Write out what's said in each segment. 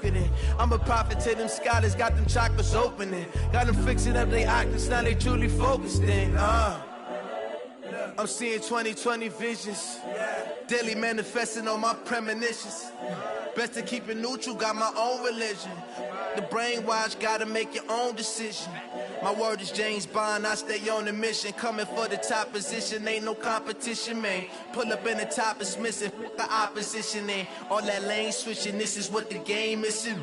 soaking it. I'm a prophet to them scholars, got them chakras opening. Got them fixing up they octaves, now they truly focused in. I'm seeing 2020 visions. Daily manifesting on my premonitions. Best to keep it neutral, got my own religion. The brainwash, gotta make your own decision. My word is James Bond, I stay on the mission. Coming for the top position, ain't no competition, man. Pull up in the top is missing, the opposition ain't. All that lane switching, this is what the game missing.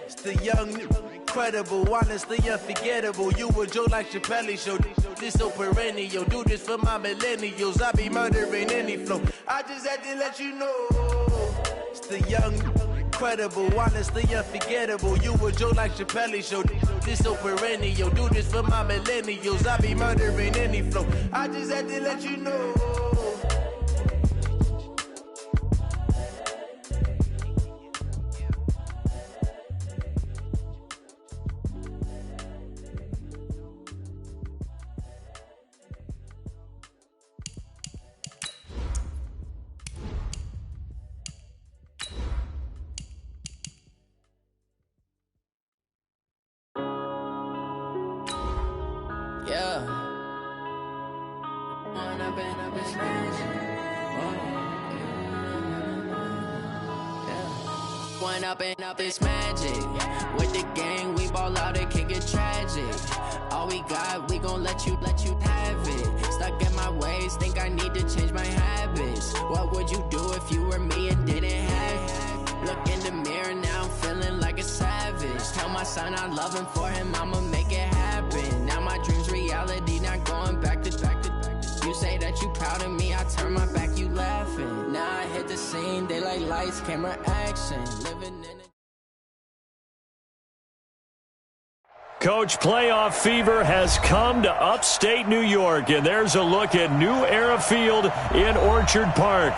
It's the young, incredible, honestly unforgettable. You a joke like Chappelle show. This so perennial, do this for my millennials. I be murdering any flow. I just had to let you know. It's the young, incredible, honestly unforgettable. You a joke like Chappelle show. This so perennial, do this for my millennials. I be murdering any flow. I just had to let you know. Up this magic with the gang, we ball out, it can get tragic. All we got, we gon' let you have it. Stuck in my ways, think I need to change my habits. What would you do if you were me and didn't have it? Look in the mirror, now I'm feeling like a savage. Tell my son I love him, for him I'ma make it happen. Now my dream's reality, not going back to. You say that you proud of me, I turn my back, you laughing. Now I hit the scene, they like lights, camera, action. Living in it. Coach, playoff fever has come to upstate New York, and there's a look at New Era Field in Orchard Park.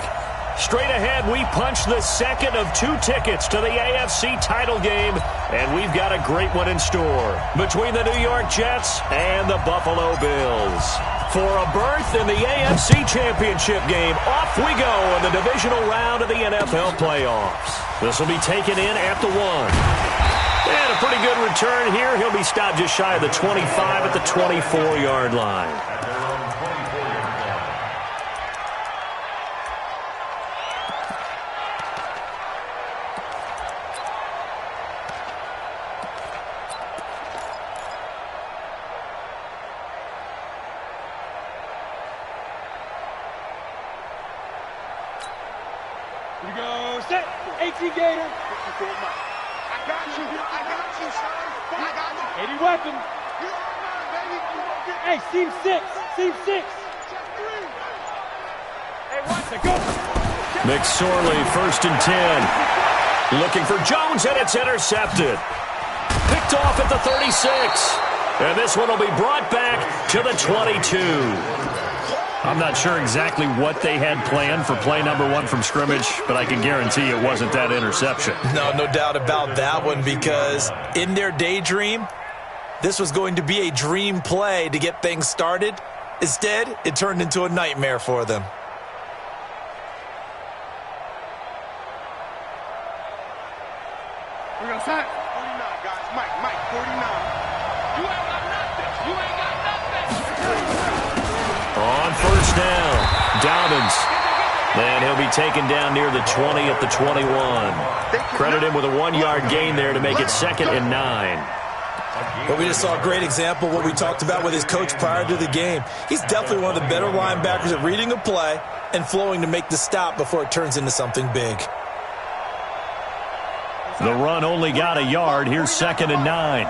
Straight ahead, we punch the second of 2 tickets to the AFC title game, and we've got a great one in store between the New York Jets and the Buffalo Bills. For a berth in the AFC Championship game, off we go in the divisional round of the NFL playoffs. This will be taken in at the 1. And a pretty good return here. He'll be stopped just shy of the 25 at the 24-yard line. Here we go, set, 18 Gator. I got you, son. I got you. 80 weapon. You are mine, baby. Hey, seam 6. Hey, watch it, go. McSorley, 1st and 10. Looking for Jones, and it's intercepted. Picked off at the 36. And this one will be brought back to the 22. I'm not sure exactly what they had planned for play number 1 from scrimmage, but I can guarantee it wasn't that interception. No doubt about that one, because in their daydream, this was going to be a dream play to get things started. Instead, it turned into a nightmare for them. We're going to set. 49, guys. Mike, 49. You ain't got nothing. On 1st down, Dobbins. And he'll be taken down near the 20 at the 21. Credit him with a 1-yard gain there to make it 2nd and 9. But we just saw a great example of what we talked about with his coach prior to the game. He's definitely one of the better linebackers at reading a play and flowing to make the stop before it turns into something big. The run only got a yard. Here's 2nd and 9.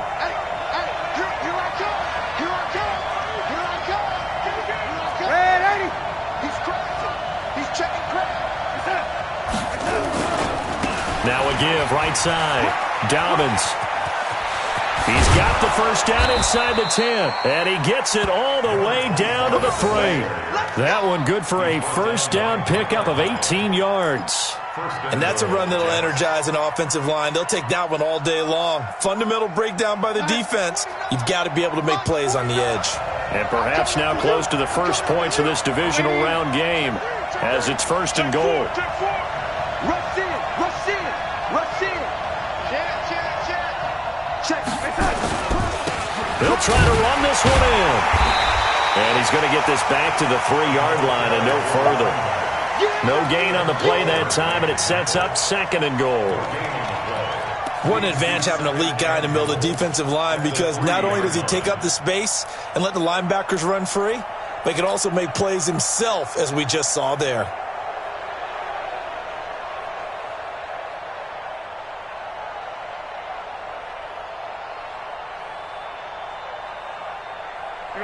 Now a give, right side. Dobbins. He's got the 1st down inside the 10. And he gets it all the way down to the 3. That one good for a 1st down pickup of 18 yards. And that's a run that'll energize an offensive line. They'll take that one all day long. Fundamental breakdown by the defense. You've got to be able to make plays on the edge. And perhaps now close to the first points of this divisional round game as it's 1st and goal. Rush in. He'll try to run this one in. And he's going to get this back to the 3-yard line and no further. No gain on the play that time, and it sets up 2nd and goal. What an advantage having an elite guy in the middle of the defensive line, because not only does he take up the space and let the linebackers run free, but he can also make plays himself, as we just saw there.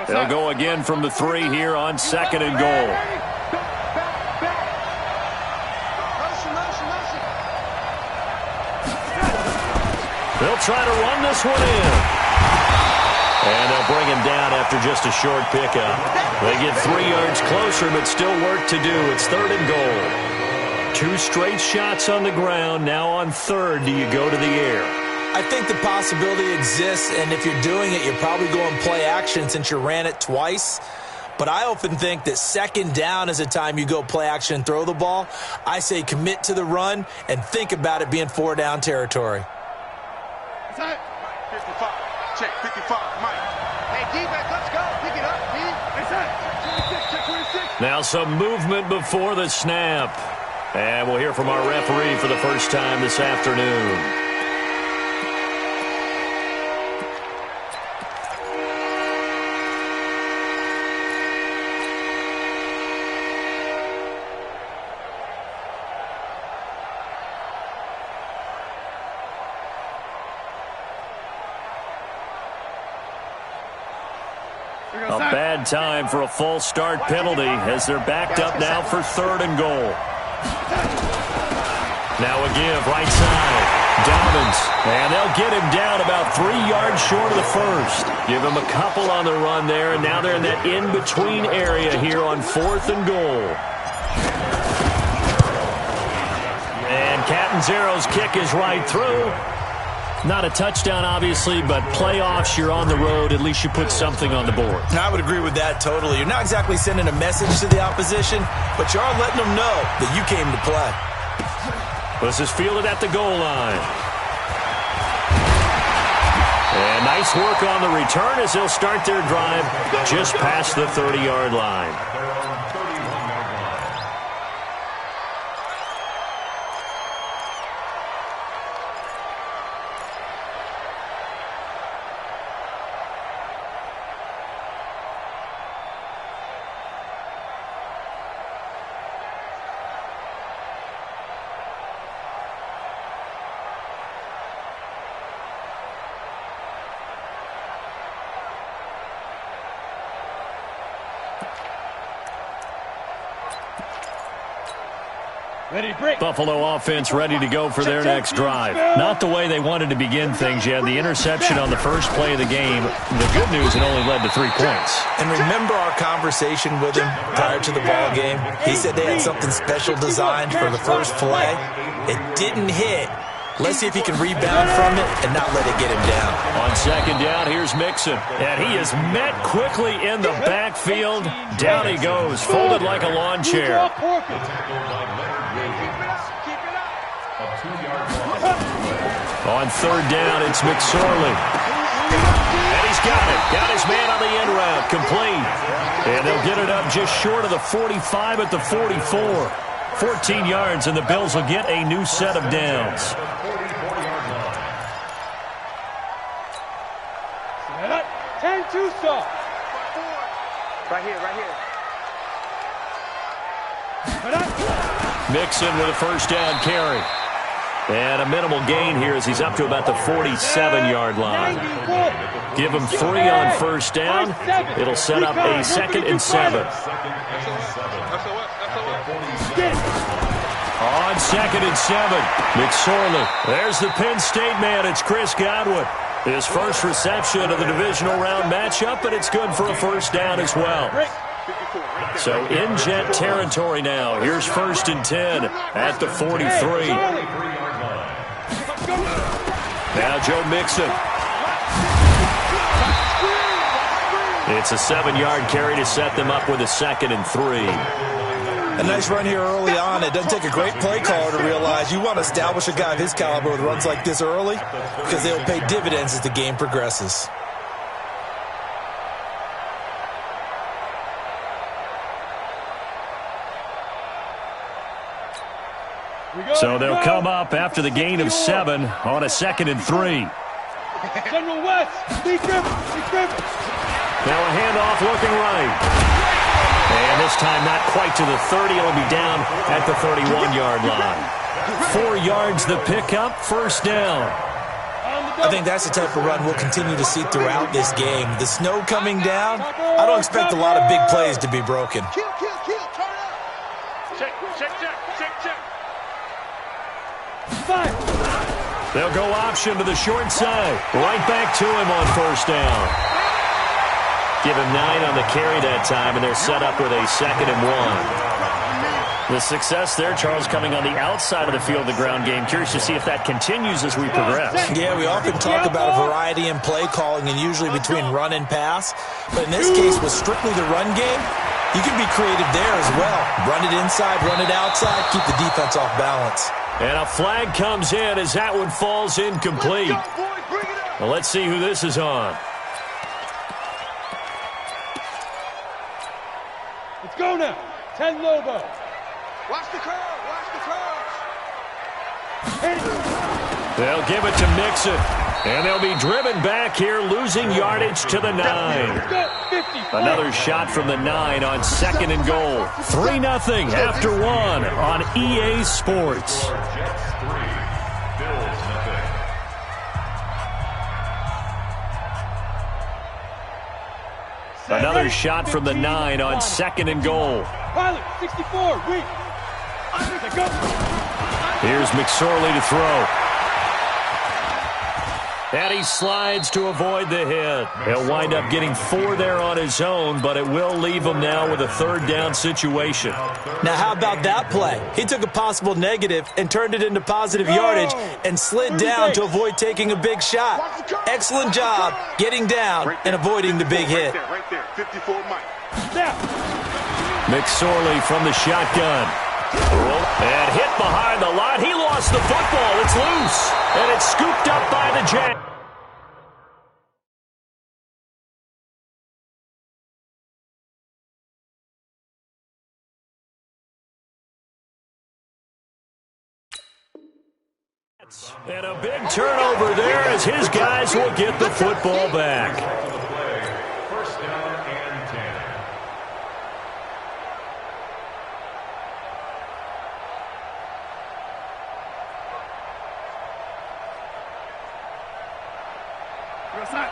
They'll go again from the 3 here on 2nd and goal. They'll try to run this one in. And they'll bring him down after just a short pickup. They get 3 yards closer, but still work to do. It's 3rd and goal. 2 straight shots on the ground. Now on 3rd, do you go to the air? I think the possibility exists, and if you're doing it, you're probably going play action since you ran it twice. But I often think that 2nd down is the time you go play action and throw the ball. I say commit to the run and think about it being 4-down territory. 55. Check 55. Mike. Hey, defense, let's go. Pick it up, D. 26, check 26. Now some movement before the snap. And we'll hear from our referee for the first time this afternoon. A bad time for a false start penalty as they're backed up now for 3rd and goal. Now a give right side. Dobbins. And they'll get him down about 3 yards short of the first. Give him a couple on the run there, and now they're in that in-between area here on 4th and goal. And Catanzaro's kick is right through. Not a touchdown, obviously, but playoffs, you're on the road. At least you put something on the board. I would agree with that totally. You're not exactly sending a message to the opposition, but you are letting them know that you came to play. This is fielded at the goal line. And nice work on the return as they'll start their drive just past the 30-yard line. Buffalo offense ready to go for their next drive. Not the way they wanted to begin things. You had the interception on the first play of the game. The good news, it only led to 3 points. And remember our conversation with him prior to the ball game? He said they had something special designed for the first play. It didn't hit. Let's see if he can rebound from it and not let it get him down. On 2nd down, here's Mixon. And he is met quickly in the backfield. Down he goes, folded like a lawn chair. On 3rd down, it's McSorley. And he's got it. Got his man on the end route. Complete. And they'll get it up just short of the 45 at the 44. 14 yards, and the Bills will get a new set of downs. Ten too soft. Right here, right here. Mixon with a 1st down carry. And a minimal gain here as he's up to about the 47-yard line. Give him 3 on 1st down. It'll set up a 2nd and 7. On 2nd and 7, McSorley. There's the Penn State man. It's Chris Godwin. His first reception of the divisional round matchup, and it's good for a 1st down as well. So in Jet territory now. Here's 1st and 10 at the 43. Now Joe Mixon. It's a 7-yard carry to set them up with a 2nd and 3. A nice run here early on. It doesn't take a great play caller to realize you want to establish a guy of his caliber with runs like this early because they'll pay dividends as the game progresses. So they'll come up after the gain of 7 on a 2nd and 3. General West, be careful, be careful. Now a handoff looking right. And this time not quite to the 30. It'll be down at the 31-yard line. 4 yards the pickup, first down. I think that's the type of run we'll continue to see throughout this game. The snow coming down, I don't expect a lot of big plays to be broken. Check, check, check, check, check. 5. They'll go option to the short side. Right back to him on first down. Give him 9 on the carry that time, and they're set up with a 2nd and 1. The success there, Charles, coming on the outside of the field, the ground game. Curious to see if that continues as we progress. Yeah, we often talk about a variety in play calling and usually between run and pass. But in this case, with strictly the run game, you can be creative there as well. Run it inside, run it outside, keep the defense off balance. And a flag comes in as that one falls incomplete. Well, let's see who this is on. Let's go now. 10 Lobo. Watch the curve, watch the curve. They'll give it to Mixon. And they'll be driven back here, losing yardage to the 9. Another shot from the 9 on 2nd and goal. 3-0 after 1 on EA Sports. Another shot from the 9 on 2nd and goal. Pilot, 64, wait. Go. Here's McSorley to throw. And he slides to avoid the hit. He'll wind up getting 4 there on his own, but it will leave him now with a 3rd down situation. Now, how about that play? He took a possible negative and turned it into positive yardage and slid down to avoid taking a big shot. Excellent job getting down and avoiding the big hit. Right there, 54 Mike. McSorley from the shotgun. And hit behind the line. He lost the football. It's loose. And it's scooped up by the Jets. And a big turnover there as his guys will get the football back. First down and 10.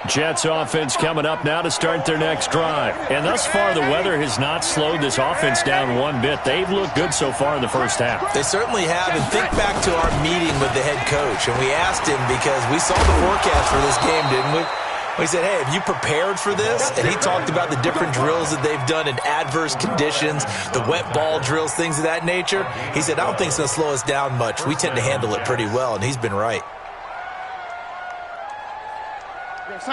Jets offense coming up now to start their next drive. And thus far, the weather has not slowed this offense down one bit. They've looked good so far in the first half. They certainly have. And think back to our meeting with the head coach. And we asked him because we saw the forecast for this game, didn't we? We said, hey, have you prepared for this? And he talked about the different drills that they've done in adverse conditions, the wet ball drills, things of that nature. He said, I don't think it's going to slow us down much. We tend to handle it pretty well, and he's been right.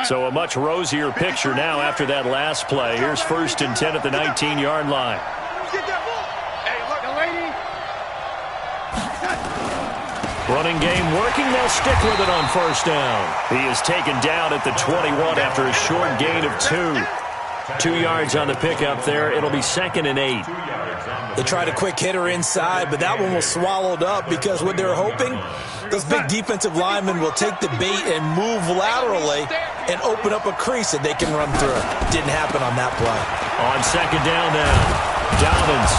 So a much rosier picture now after that last play. Here's 1st and 10 at the 19-yard line. Hey, look, lady. Running game working. They'll stick with it on first down. He is taken down at the 21 after a short gain of 2. 2 yards on the pickup there. It'll be 2nd and 8. They tried a quick hitter inside, but that one was swallowed up because what they're hoping, those big defensive linemen will take the bait and move laterally and open up a crease that they can run through. Didn't happen on that play. On 2nd down now, Dobbins.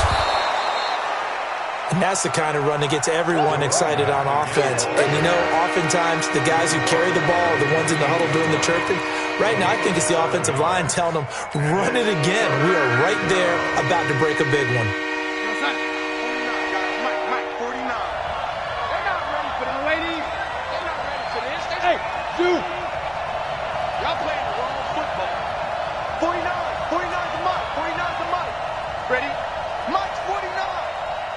And that's the kind of run that gets everyone excited on offense. And, you know, oftentimes the guys who carry the ball, the ones in the huddle doing the chirping, right now I think it's the offensive line telling them, run it again. We are right there about to break a big one. Mike, 49. They're not ready for the ladies. They're not ready for this. Hey, dude. Y'all playing the wrong football. 49 to Mike. 49 to Mike. Ready? Mike's 49.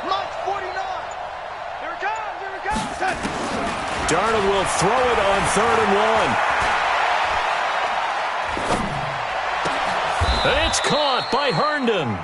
Mike's 49. Here it comes. Here it comes. Darnold will throw it on 3rd and 1. And it's caught by Herndon.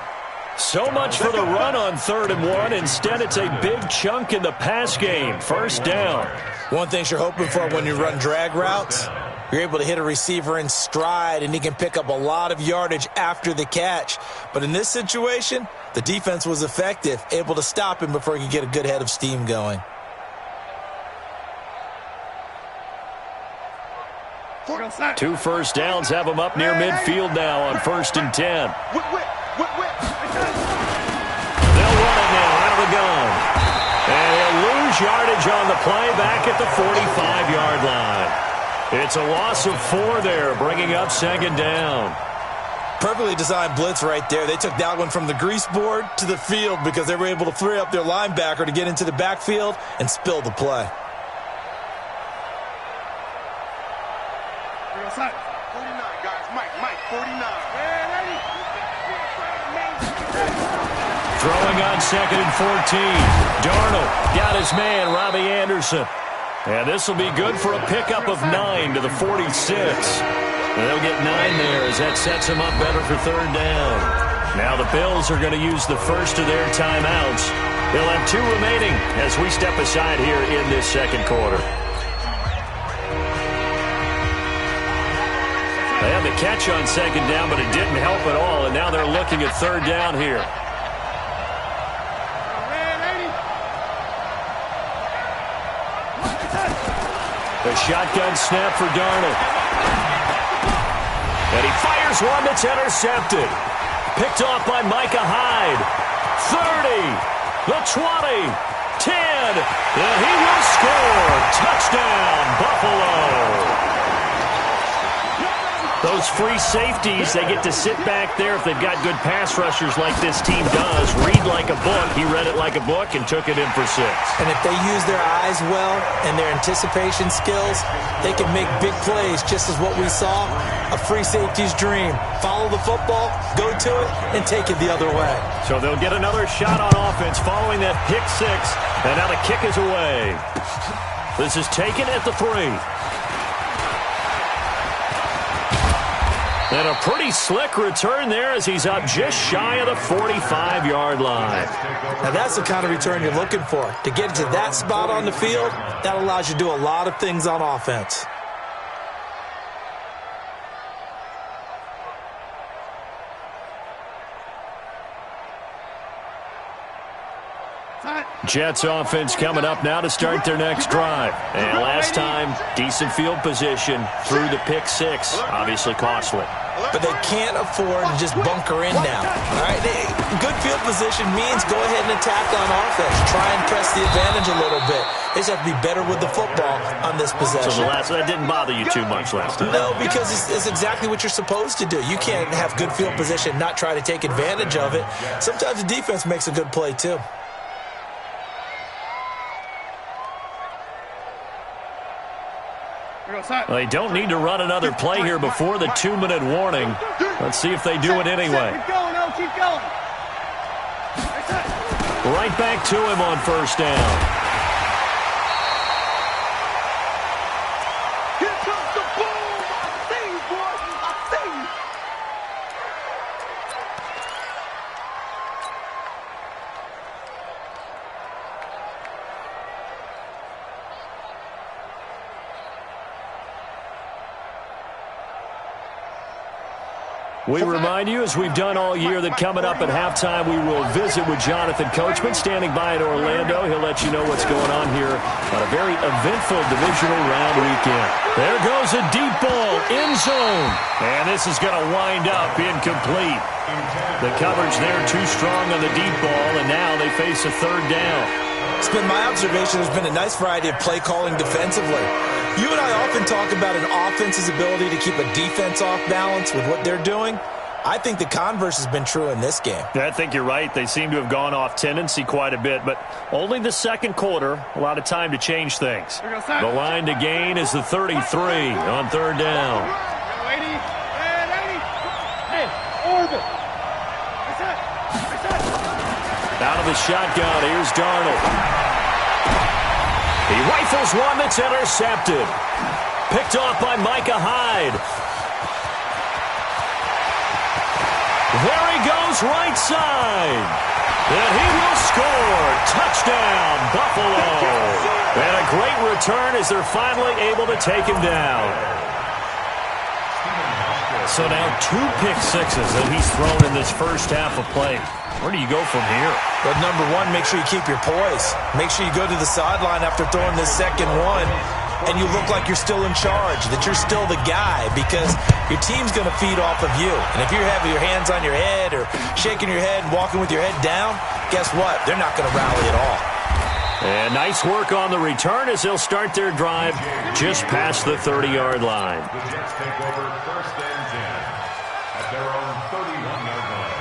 So much for the run on 3rd and 1. Instead, it's a big chunk in the pass game. First down. One thing you're hoping for when you run drag routes, You're able to hit a receiver in stride, and he can pick up a lot of yardage after the catch. But in this situation, the defense was effective, able to stop him before he could get a good head of steam going. Two first downs have him up near midfield now on 1st and 10. They'll run it now out of the gun. And he'll lose yardage on the play back at the 45-yard line. It's a loss of 4 there, bringing up 2nd down. Perfectly designed blitz right there. They took that one from the grease board to the field because they were able to free up their linebacker to get into the backfield and spill the play. 49, guys. Mike, 49. Throwing on 2nd and 14. Darnold got his man, Robbie Anderson. And this will be good for a pickup of 9 to the 46. They'll get 9 there as that sets them up better for 3rd down. Now the Bills are going to use the first of their timeouts. They'll have 2 remaining as we step aside here in this 2nd quarter. They had the catch on 2nd down, but it didn't help at all, and now they're looking at 3rd down here. The shotgun snap for Darnold. And he fires one that's intercepted. Picked off by Micah Hyde. 30, the 20, 10, and he will score. Touchdown, Buffalo. Those free safeties, they get to sit back there if they've got good pass rushers like this team does. Read like a book. He read it like a book and took it in for 6. And if they use their eyes well and their anticipation skills, they can make big plays, just as what we saw, a free safety's dream. Follow the football, go to it, and take it the other way. So they'll get another shot on offense following that pick 6, and now the kick is away. This is taken at the 3. And a pretty slick return there as he's up just shy of the 45-yard line. Now that's the kind of return you're looking for. To get to that spot on the field, that allows you to do a lot of things on offense. Jets offense coming up now to start their next drive. And last time, decent field position through the pick 6. Obviously costly. But they can't afford to just bunker in now. All right, good field position means go ahead and attack on offense. Try and press the advantage a little bit. They just have to be better with the football on this possession. So that didn't bother you too much last time? No, because it's exactly what you're supposed to do. You can't have good field position, not try to take advantage of it. Sometimes the defense makes a good play too. They don't need to run another play here before the 2-minute warning. Let's see if they do it anyway. Keep going. Right back to him on 1st down. Here comes the boom. I see you, boys. I see you. We remind you, as we've done all year, that coming up at halftime, we will visit with Jonathan Coachman, standing by in Orlando. He'll let you know what's going on here on a very eventful divisional round weekend. There goes a deep ball, end zone. And this is going to wind up incomplete. The coverage there too strong on the deep ball, and now they face a 3rd down. It's been my observation there's been a nice variety of play calling defensively. You and I often talk about an offense's ability to keep a defense off balance with what they're doing. I think the converse has been true in this game. I think you're right. They seem to have gone off tendency quite a bit, but only the 2nd quarter, a lot of time to change things. The line to gain is the 33 on 3rd down. Out of the shotgun, here's Darnold. He rifles one that's intercepted. Picked off by Micah Hyde. There he goes, right side. And he will score. Touchdown, Buffalo. And a great return as they're finally able to take him down. So now 2 pick sixes that he's thrown in this first half of play. Where do you go from here? But number one, make sure you keep your poise. Make sure you go to the sideline after throwing this second one, and you look like you're still in charge, that you're still the guy, because your team's going to feed off of you. And if you're having your hands on your head or shaking your head and walking with your head down, guess what? They're not going to rally at all. And nice work on the return as they'll start their drive just past the 30-yard line. The Jets take over 1st and 10 at their own 31-yard line.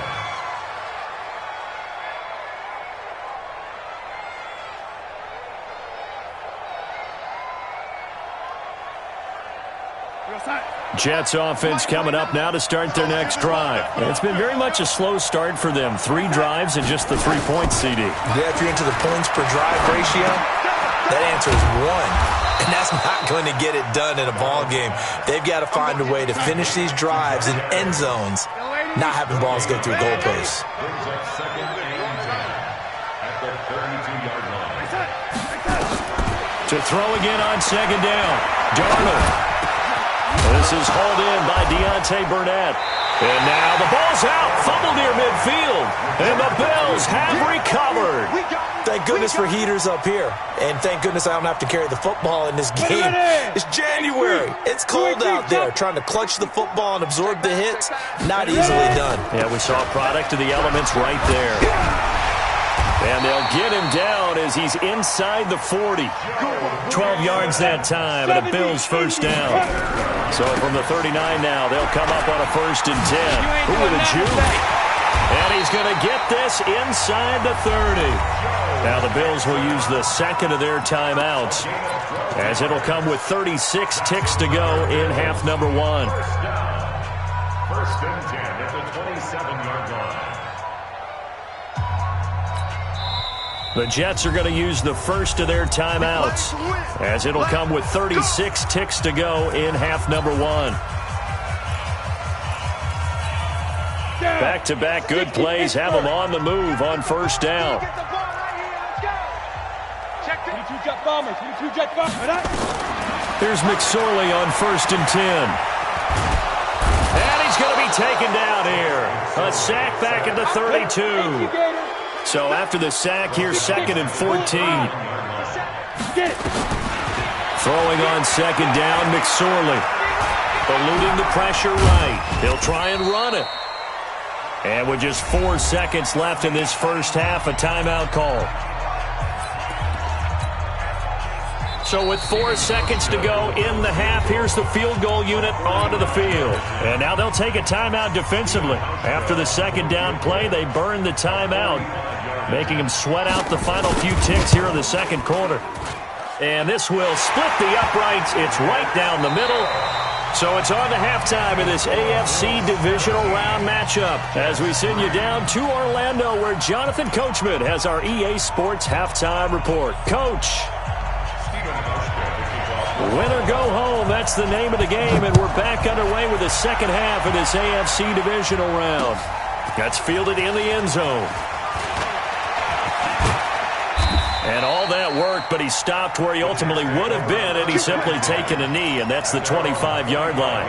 Jets offense coming up now to start their next drive. It's been very much a slow start for them. 3 drives and just the 3 points, CD. Yeah, if you're into the points per drive ratio, that answer is 1. And that's not going to get it done in a ball game. They've got to find a way to finish these drives in end zones, not having balls go through goalposts. Brings up 2nd and 10 at the 32-yard line. To throw again on 2nd down. Darnold. This is hauled in by Deontay Burnett. And now the ball's out. Fumble near midfield. And the Bills have recovered. Thank goodness for heaters up here. And thank goodness I don't have to carry the football in this game. It's January. It's cold out there. Trying to clutch the football and absorb the hits, not easily done. Yeah, we saw a product of the elements right there. And they'll get him down as he's inside the 40. 12 yards that time, and a Bills first down. So from the 39 now, they'll come up on a 1st and 10. Ooh, with a juke. And he's going to get this inside the 30. Now the Bills will use the second of their timeouts, as it'll come with 36 ticks to go in half number 1. 1st and 10 at the 27-yard line. The Jets are going to use the first of their timeouts, as it'll come with 36 ticks to go in half number 1. Back-to-back good plays have them on the move on 1st down. Here's McSorley on 1st and 10. And he's going to be taken down here. A sack back at the 32. So after the sack, here's 2nd and 14. Throwing on 2nd down, McSorley. Eluding the pressure right. He'll try and run it. And with just 4 seconds left in this first half, a timeout call. So with 4 seconds to go in the half, here's the field goal unit onto the field. And now they'll take a timeout defensively. After the 2nd down play, they burn the timeout, making them sweat out the final few ticks here in the 2nd quarter. And this will split the uprights. It's right down the middle. So it's on to halftime in this AFC divisional round matchup as we send you down to Orlando, where Jonathan Coachman has our EA Sports halftime report. Coach. Win or go home, that's the name of the game, and we're back underway with the second half of this AFC divisional round. That's fielded in the end zone. And all that work, but he stopped where he ultimately would have been, and he's simply taken a knee, and that's the 25-yard line.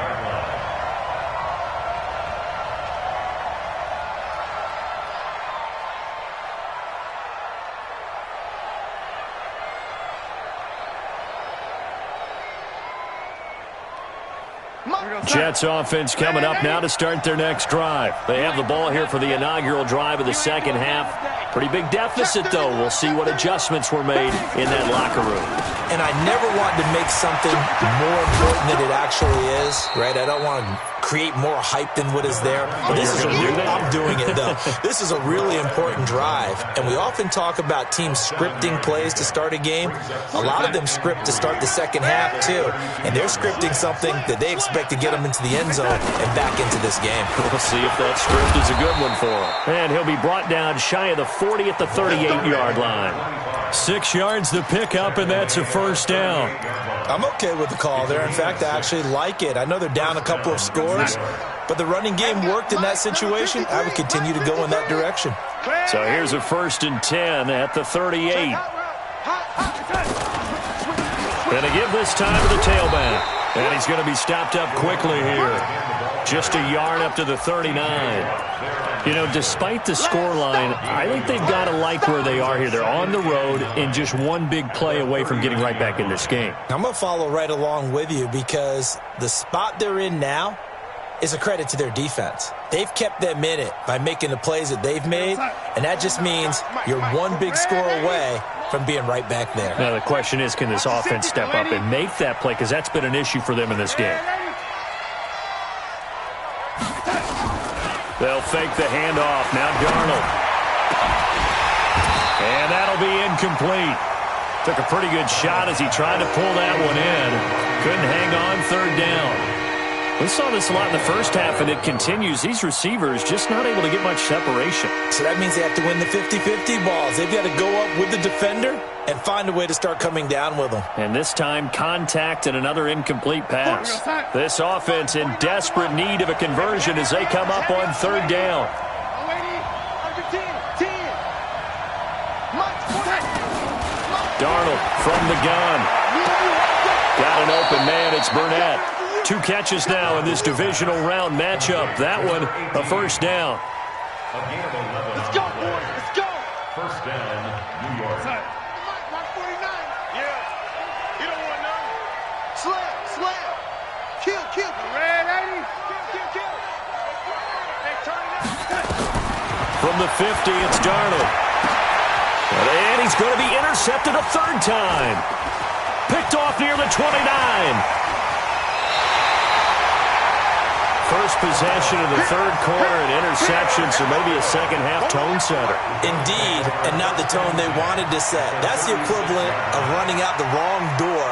Jets offense coming up now to start their next drive. They have the ball here for the inaugural drive of the second half. Pretty big deficit, though. We'll see what adjustments were made in that locker room. And I never want to make something more important than it actually is, right? I don't want to create more hype than what is there. But this is I'm doing it, though. This is a really important drive. And we often talk about teams scripting plays to start a game. A lot of them script to start the second half, too. And they're scripting something that they expect to get them into the end zone and back into this game. We'll see if that script is a good one for him. And he'll be brought down shy of the 40 at the 38-yard line. 6 yards to pick up, and that's a first down. I'm okay with the call there. In fact, I actually like it. I know they're down a couple of scores, but the running game worked in that situation. I would continue to go in that direction. So here's a 1st and 10 at the 38. Going to give this time to the tailback. And he's going to be stopped up quickly here. Just a yard up to the 39. You know, despite the scoreline, I think they've got to like where they are here. They're on the road and just one big play away from getting right back in this game. I'm going to follow right along with you because the spot they're in now is a credit to their defense. They've kept them in it by making the plays that they've made, and that just means you're one big score away from being right back there. Now the question is, can this offense step up and make that play, because that's been an issue for them in this game. They'll fake the handoff. Now Darnold. And that'll be incomplete. Took a pretty good shot as he tried to pull that one in. Couldn't hang on third down. We saw this a lot in the first half, and it continues. These receivers just not able to get much separation. So that means they have to win the 50-50 balls. They've got to go up with the defender and find a way to start coming down with them. And this time, contact and another incomplete pass. This offense in desperate need of a conversion as they come up on third down. Darnold from the gun. Got an open man. It's Burnett. 2 catches now in this divisional round matchup. That one, a first down. Let's go, boys. Let's go. First down, New York. Mark 49. Yeah. You don't want none. Slam. Kill. Red 80. Kill. Hey, turn it up. From the 50, it's Darnold. And he's going to be intercepted a third time. Picked off near the 29. First possession of the third quarter and interception, so maybe a second-half tone setter. Indeed, and not the tone they wanted to set. That's the equivalent of running out the wrong door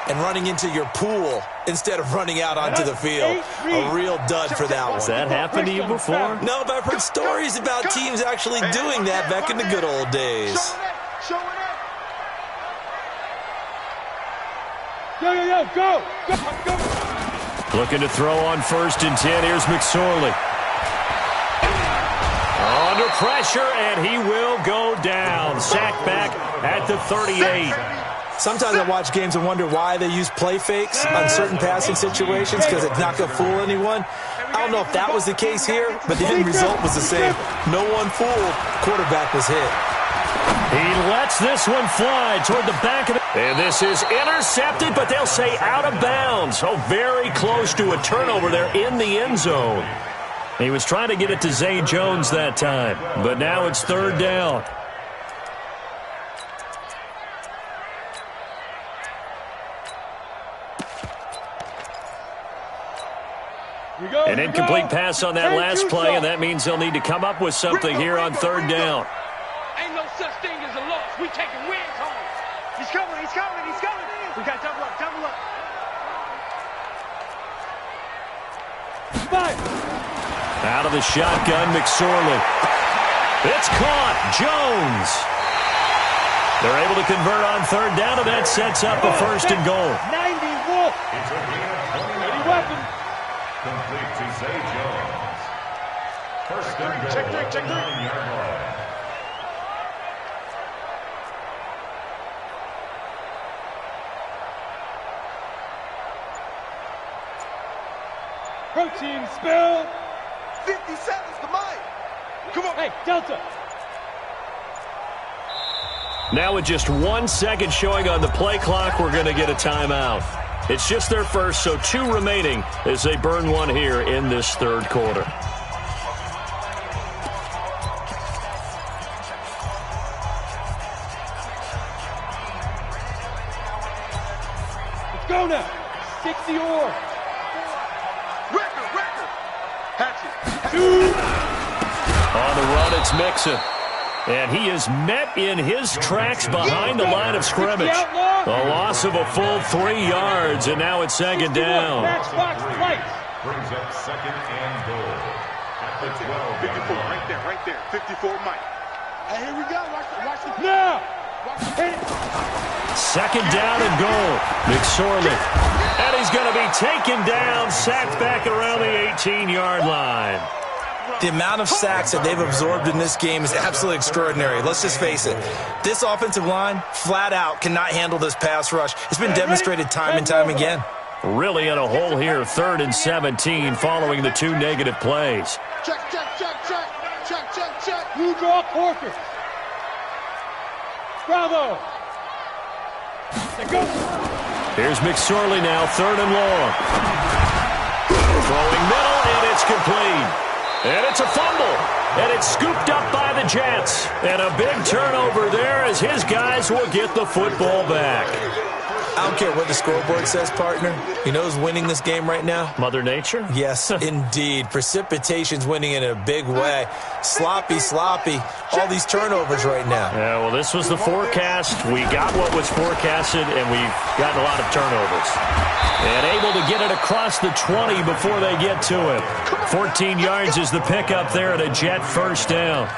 and running into your pool instead of running out onto the field. A real dud for that one. Has that happened to you before? No, but I've heard stories about teams actually doing that back in the good old days. Show it up. Go. Looking to throw on 1st and 10. Here's McSorley. Under pressure, and he will go down. Sacked back at the 38. Sometimes I watch games and wonder why they use play fakes on certain passing situations because it's not going to fool anyone. I don't know if that was the case here, but the end result was the same. No one fooled. Quarterback was hit. He lets this one fly toward the back of it. And this is intercepted, but they'll say out of bounds. Oh, very close to a turnover there in the end zone. He was trying to get it to Zay Jones that time, but now it's third down. An incomplete pass on that last play, and that means they'll need to come up with something here on third down. Ain't no such thing as a loss. We taking wins home. He's coming. We got double up. Five. Out of the shotgun, McSorley. It's caught. Jones. They're able to convert on third down, and that sets up a 1st and goal. 90 Wolf. It's a gain of 20 weapon. Complete to Zay Jones. First and goal. Check 3. 9-yard line. Protein spill. 50 seconds to mine. Come on. Hey, Delta. Now with just 1 second showing on the play clock, we're going to get a timeout. It's just their first, so 2 remaining as they burn one here in this third quarter. Let's go now. 60 or. Record. Hatchet. 2. On the run, it's Mixon. And he is met in his tracks behind the line of scrimmage. A loss of a full 3 yards, and now it's second down. Brings up second and goal. At the 12. 54, right there. 54, Mike. Hey, here we go. Watch the now. Second down and goal. McSorley. And he's going to be taken down, sacked back around the 18-yard line. The amount of sacks that they've absorbed in this game is absolutely extraordinary. Let's just face it. This offensive line, flat out, cannot handle this pass rush. It's been demonstrated time and time again. Really in a hole here, 3rd and 17, following the 2 negative plays. Check, check, check, check, check, check, check. You draw quarter. Bravo. Here's McSorley now, 3rd and long. Throwing middle, and it's complete. And it's a fumble. And it's scooped up by the Jets. And a big turnover there as his guys will get the football back. I don't care what the scoreboard says, partner. You know who's winning this game right now? Mother Nature? Yes, indeed. Precipitation's winning in a big way. Sloppy, sloppy. All these turnovers right now. Yeah, well, this was the forecast. We got what was forecasted, and we've gotten a lot of turnovers. And able to get it across the 20 before they get to it. 14 yards is the pickup there at a Jet first down.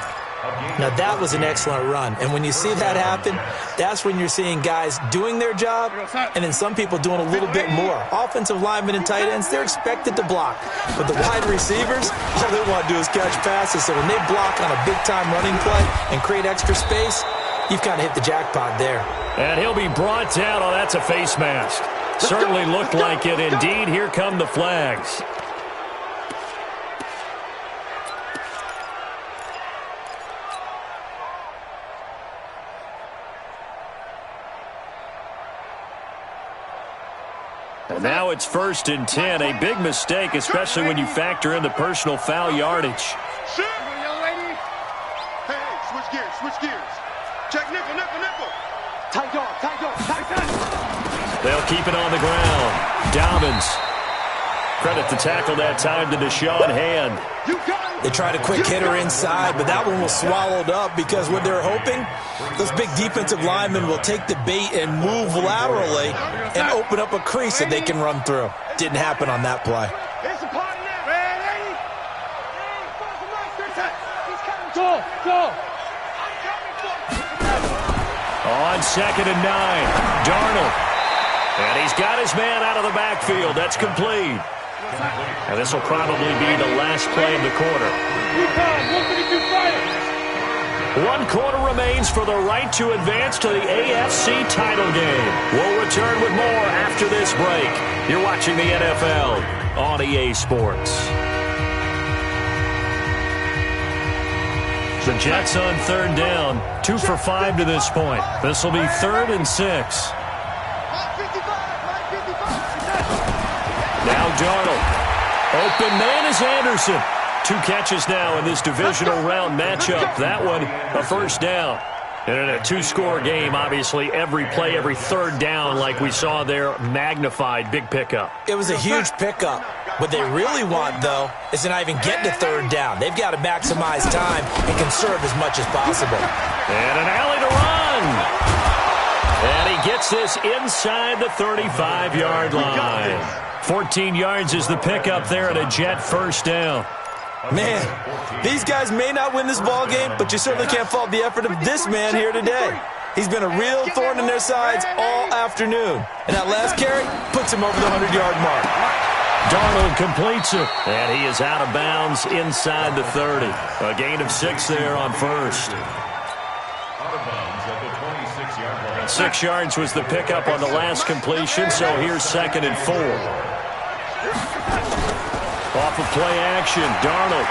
Now, that was an excellent run. And when you see that happen, that's when you're seeing guys doing their job and then some people doing a little bit more. Offensive linemen and tight ends, they're expected to block. But the wide receivers, all they want to do is catch passes. So when they block on a big-time running play and create extra space, you've kind of hit the jackpot there. And he'll be brought down. Oh, that's a face mask. Certainly looked like it. Indeed, here come the flags. And now it's 1st and 10. A big mistake, especially when you factor in the personal foul yardage. Young lady. Hey, switch gears, switch gears. Check nickel, nickel, nickel. Tight dog, tight dog, tight dog. They'll keep it on the ground. Dobbins. Credit the tackle that time to Deshaun Hand. You got it. They tried a quick hitter inside, but that one was swallowed up because what they're hoping, those big defensive linemen will take the bait and move laterally and open up a crease that they can run through. Didn't happen on that play. It's a party now. Ready? Go, go. On 2nd and 9, Darnold. And he's got his man out of the backfield. That's complete. And this will probably be the last play of the quarter. 1 quarter remains for the right to advance to the AFC title game. We'll return with more after this break. You're watching the NFL on EA Sports. The Jets on 3rd down, 2 for 5 to this point. This will be 3rd and 6. Now Darnold. Open man is Anderson. 2 catches now in this divisional round matchup. That one, a first down. And in a 2-score game, obviously, every play, every 3rd down, like we saw there, magnified, big pickup. It was a huge pickup. What they really want, though, is to not even get to 3rd down. They've got to maximize time and conserve as much as possible. And an alley to run. And he gets this inside the 35-yard line. 14 yards is the pickup there at a Jet first down. Man, these guys may not win this ball game, but you certainly can't fault the effort of this man here today. He's been a real thorn in their sides all afternoon. And that last carry puts him over the 100-yard mark. Darnold completes it, and he is out of bounds inside the 30. A gain of 6 there on first. 6 yards was the pickup on the last completion, so here's 2nd and 4. Off of play action, Darnold.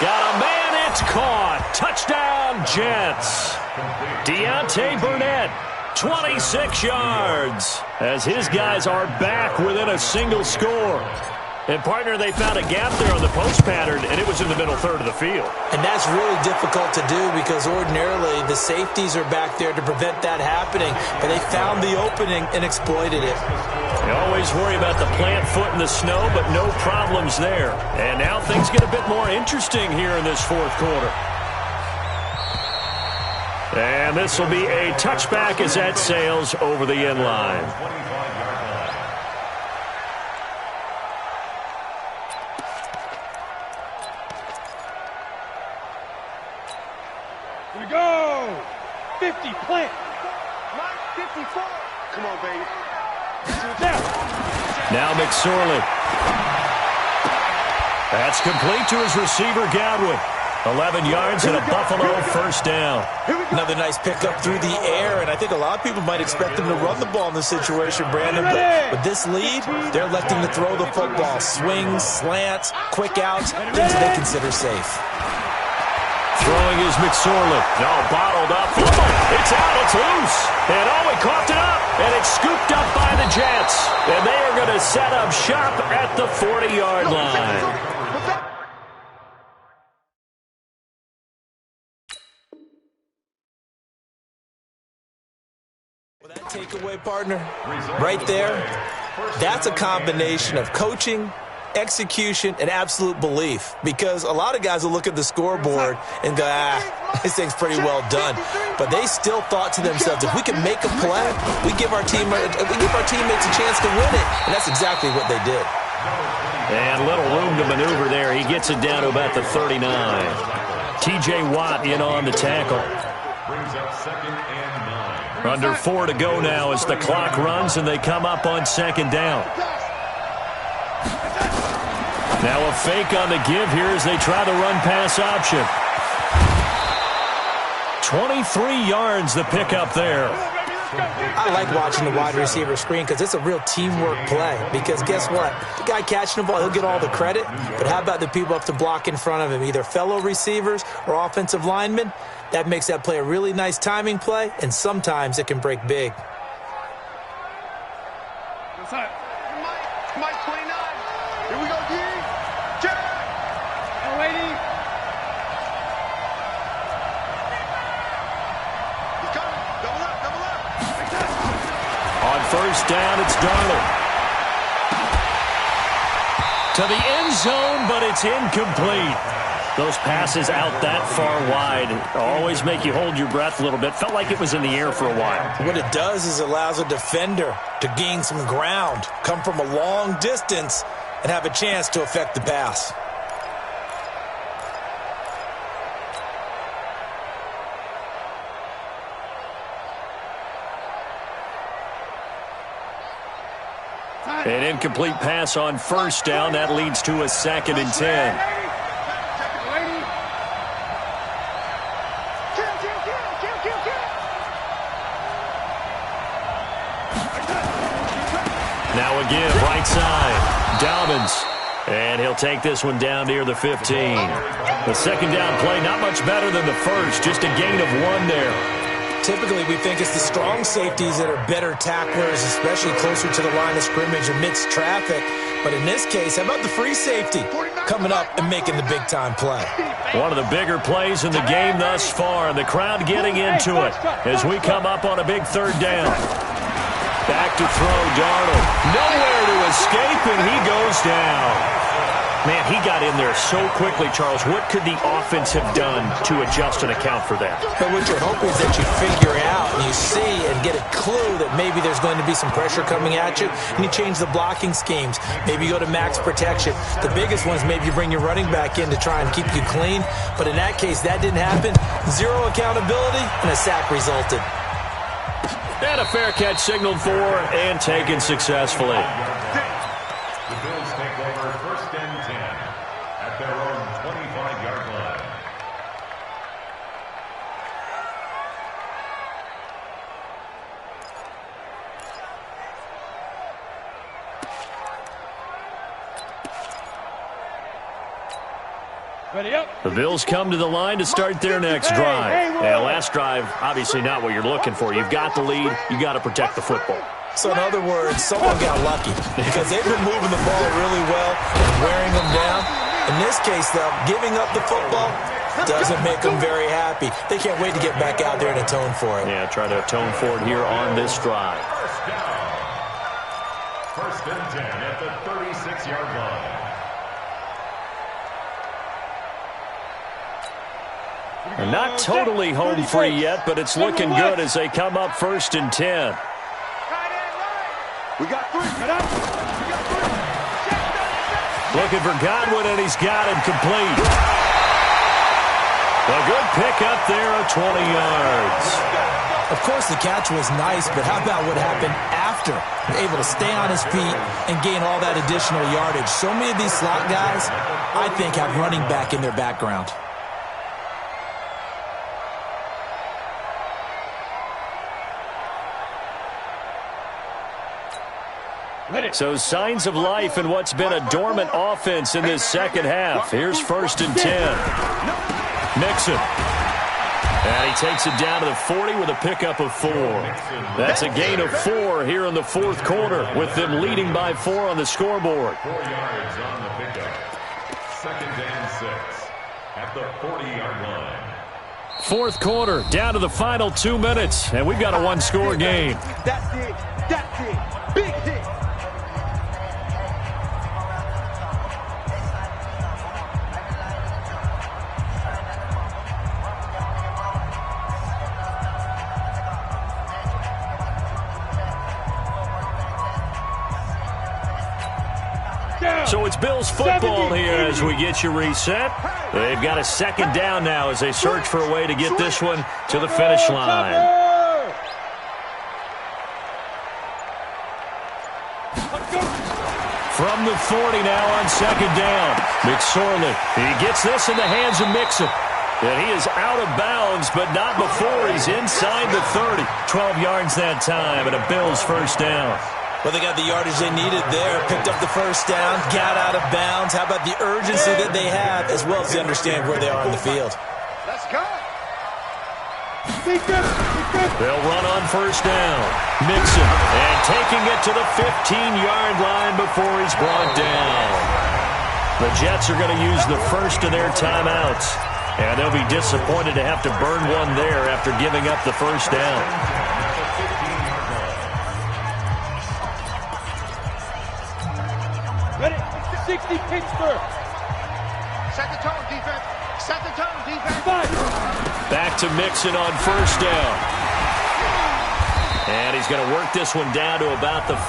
Got a man, it's caught. Touchdown, Jets. Deontay Burnett, 26 yards, as his guys are back within a single score. And, partner, they found a gap there on the post pattern, and it was in the middle 3rd of the field. And that's really difficult to do because ordinarily the safeties are back there to prevent that happening, but they found the opening and exploited it. You always worry about the plant foot in the snow, but no problems there. And now things get a bit more interesting here in this 4th quarter. And this will be a touchback as that sails over the end line. Here we go. 50, plant. 54. Come on, baby. Now McSorley. That's complete to his receiver, Godwin. 11 yards and a Buffalo first down. Another nice pickup through the air, and I think a lot of people might expect them to run the ball in this situation, Brandon. But with this lead, they're electing to throw the football. Swings, slants, quick outs, things they consider safe. Throwing is McSorley. No, bottled up. Fumble. It's out. It's loose. And he coughed it up. And it's scooped up by the Jets. And they are going to set up shop at the 40-yard line. Well, that takeaway, partner, right there, that's a combination of coaching, execution, and absolute belief. Because a lot of guys will look at the scoreboard and go, this thing's pretty well done. But they still thought to themselves, if we can make a play, we give our teammates a chance to win it. And that's exactly what they did. And little room to maneuver there. He gets it down to about the 39. T.J. Watt in on the tackle. Brings up 2nd and 9. Under 4 to go now as the clock runs and they come up on 2nd down. Now a fake on the give here as they try the run-pass option. 23 yards the pickup there. I like watching the wide receiver screen because it's a real teamwork play. Because guess what? The guy catching the ball, he'll get all the credit. But how about the people up to block in front of him, either fellow receivers or offensive linemen? That makes that play a really nice timing play, and sometimes it can break big. Mike 29. Here we go, D. Check. Oh, lady. He's coming. Double up, double up. On 1st down, it's Darnold. To the end zone, but it's incomplete. Those passes out that far wide always make you hold your breath a little bit. Felt like it was in the air for a while. What it does is allows a defender to gain some ground, come from a long distance, and have a chance to affect the pass. An incomplete pass on 1st down. That leads to a 2nd and 10. Now again, right side, Dobbins. And he'll take this one down near the 15. The 2nd down play, not much better than the first, just a gain of 1 there. Typically, we think it's the strong safeties that are better tacklers, especially closer to the line of scrimmage amidst traffic. But in this case, how about the free safety coming up and making the big-time play? One of the bigger plays in the game thus far, and the crowd getting into it as we come up on a big 3rd down. Back to throw, Darnold. Nowhere to escape, and he goes down. Man, he got in there so quickly, Charles. What could the offense have done to adjust and account for that? But what you're hoping is that you figure out and you see and get a clue that maybe there's going to be some pressure coming at you, and you change the blocking schemes. Maybe you go to max protection. The biggest one is maybe you bring your running back in to try and keep you clean. But in that case, that didn't happen. Zero accountability, and a sack resulted. And a fair catch signaled for and taken successfully. The Bills take over 1st and 10 at their own 25-yard line. Ready up. The Bills come to the line to start their next drive. Now, last drive, obviously not what you're looking for. You've got the lead. You got to protect the football. So in other words, someone got lucky because they've been moving the ball really well and wearing them down. In this case, though, giving up the football doesn't make them very happy. They can't wait to get back out there and atone for it. Yeah, try to atone for it here on this drive. 1st and 10 at the 36-yard line. And not totally home free yet, but it's looking good as they come up 1st and 10. We got 3. Looking for Godwin, and he's got him complete. A good pickup there of 20 yards. Of course, the catch was nice, but how about what happened after? Able to stay on his feet and gain all that additional yardage. So many of these slot guys, I think, have running back in their background. So signs of life in what's been a dormant offense in this second half. Here's 1st and 10. Mixon. And he takes it down to the 40 with a pickup of 4. That's a gain of 4 here in the 4th quarter, with them leading by 4 on the scoreboard. 4 yards on the pickup. 2nd and 6 at the 40-yard line. 4th quarter, down to the final 2 minutes, and we've got a one-score game. That's it. That's it. Big hit. So it's Bills football here as we get you reset. They've got a 2nd down now as they search for a way to get this one to the finish line. From the 40 now on 2nd down. McSorley, he gets this in the hands of Mixon. And he is out of bounds, but not before he's inside the 30. 12 yards that time, and a Bills 1st down. Well, they got the yardage they needed there, picked up the 1st down, got out of bounds. How about the urgency that they have, as well as they understand where they are on the field? Let's go. They'll run on 1st down. Mixon, and taking it to the 15-yard line before he's brought down. The Jets are going to use the first of their timeouts, and they'll be disappointed to have to burn one there after giving up the 1st down. Ready? 60 Pittsburgh. Set the tone, defense. Set the tone, defense. Back to Mixon on 1st down. And he's going to work this one down to about the 5.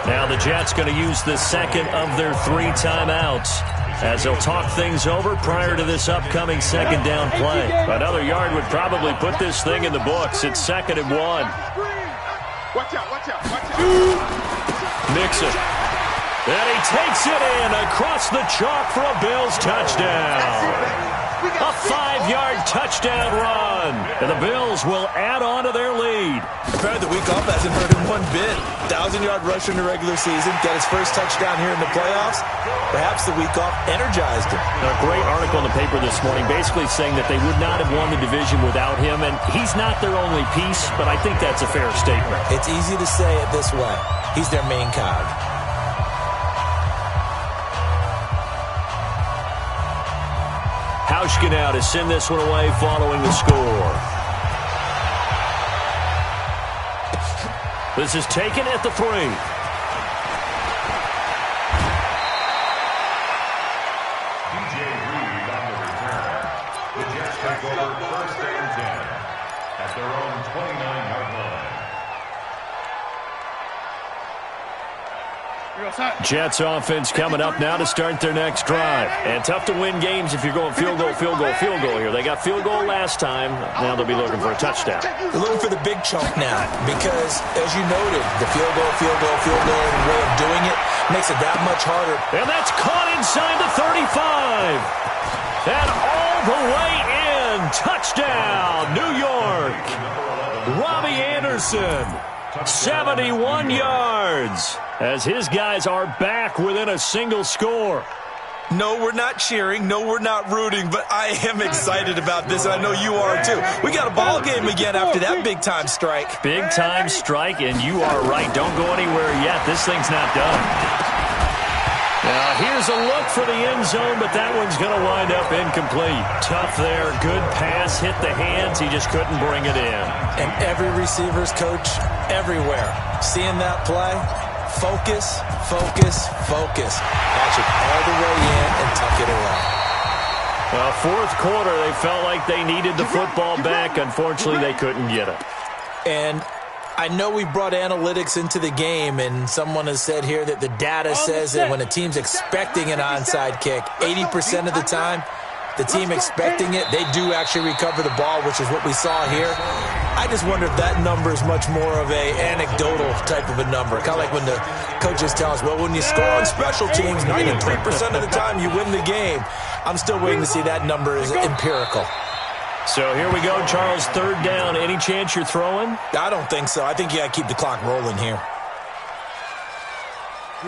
Now the Jets going to use the 2nd of their 3 timeouts as they'll talk things over prior to this upcoming 2nd down play. Another yard would probably put this thing in the books. It's 2nd and 1. Watch out, watch out, watch out. Mixon. And he takes it in across the chalk for a Bills touchdown. A 5-yard touchdown run. And the Bills will add on to their lead. The week off hasn't hurt him one bit. 1,000-yard rush in the regular season. Got his first touchdown here in the playoffs. Perhaps the week off energized him. A great article in the paper this morning basically saying that they would not have won the division without him. And he's not their only piece, but I think that's a fair statement. It's easy to say it this way. He's their main cog. Hauschka now to send this one away following the score. This is taken at the 3. on the return. The Jets take over 1st and 10 at their own 29-yard line. Jets offense coming up now to start their next drive. And tough to win games if you're going field goal, field goal, field goal here. They got field goal last time. Now they'll be looking for a touchdown. They're looking for the big chunk now because, as you noted, the field goal, way of doing it makes it that much harder. And that's caught inside the 35. And all the way in. Touchdown, New York. Robbie Anderson, 71 yards. As his guys are back within a single score. No, we're not cheering. No, we're not rooting. But I am excited about this, and I know you are too. We got a ball game again after that big-time strike. Big-time strike, and you are right. Don't go anywhere yet. This thing's not done. Now, here's a look for the end zone, but that one's going to wind up incomplete. Tough there. Good pass. Hit the hands. He just couldn't bring it in. And every receiver's coach everywhere. Seeing that play, focus, focus, focus. Watch it all the way in and tuck it away. Well, 4th quarter, they felt like they needed the football back. Unfortunately, they couldn't get it. And I know we brought analytics into the game, and someone has said here that the data says that when a team's expecting an onside kick, 80% of the time, the team expecting it, they do actually recover the ball, which is what we saw here. I just wonder if that number is much more of a anecdotal type of a number. Kind of like when the coaches tell us, well, when you score on special teams, 93% of the time you win the game. I'm still waiting to see that number is empirical. So here we go, Charles, 3rd down. Any chance you're throwing? I don't think so. I think you got to keep the clock rolling here.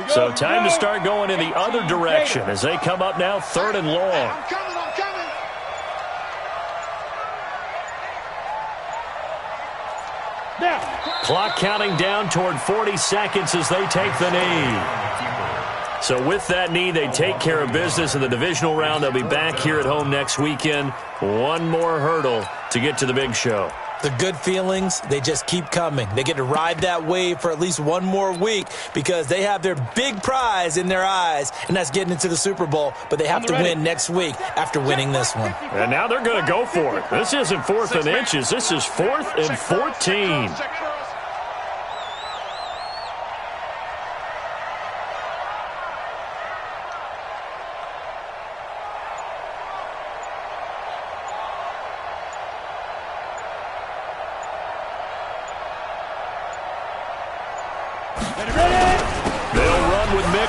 So time to start going in the other direction as they come up now 3rd and long. I'm coming. Now. Clock counting down toward 40 seconds as they take the knee. So with that knee, they take care of business in the divisional round. They'll be back here at home next weekend. One more hurdle to get to the big show. The good feelings, they just keep coming. They get to ride that wave for at least one more week because they have their big prize in their eyes, and that's getting into the Super Bowl. But they have to win next week after winning this one. And now they're going to go for it. This isn't 4th and inches. This is 4th and 14.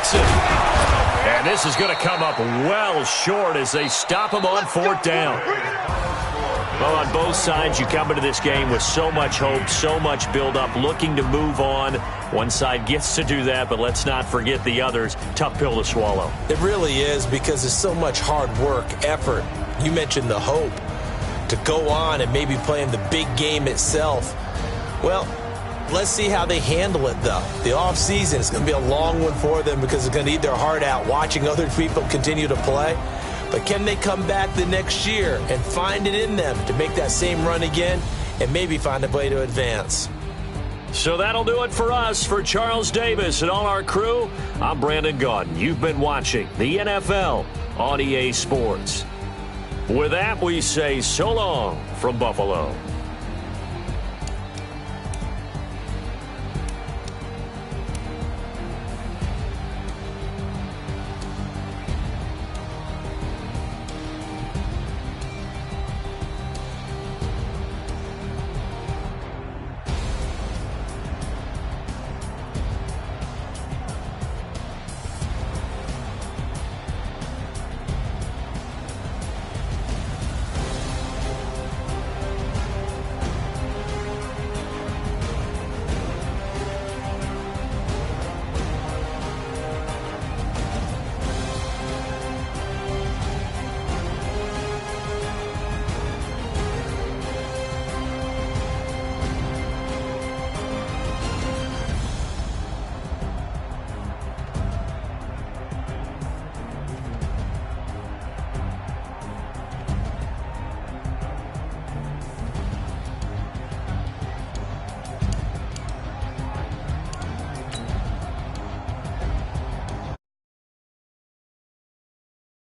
And this is going to come up well short as they stop him on 4th down. Well, on both sides, you come into this game with so much hope, so much build-up, looking to move on. One side gets to do that, but let's not forget the others. Tough pill to swallow. It really is because there's so much hard work, effort. You mentioned the hope to go on and maybe play in the big game itself. Well, let's see how they handle it, though. The offseason is going to be a long one for them because they're going to eat their heart out watching other people continue to play. But can they come back the next year and find it in them to make that same run again and maybe find a way to advance? So that'll do it for us. For Charles Davis and all our crew, I'm Brandon Gaudin. You've been watching the NFL on EA Sports. With that, we say so long from Buffalo.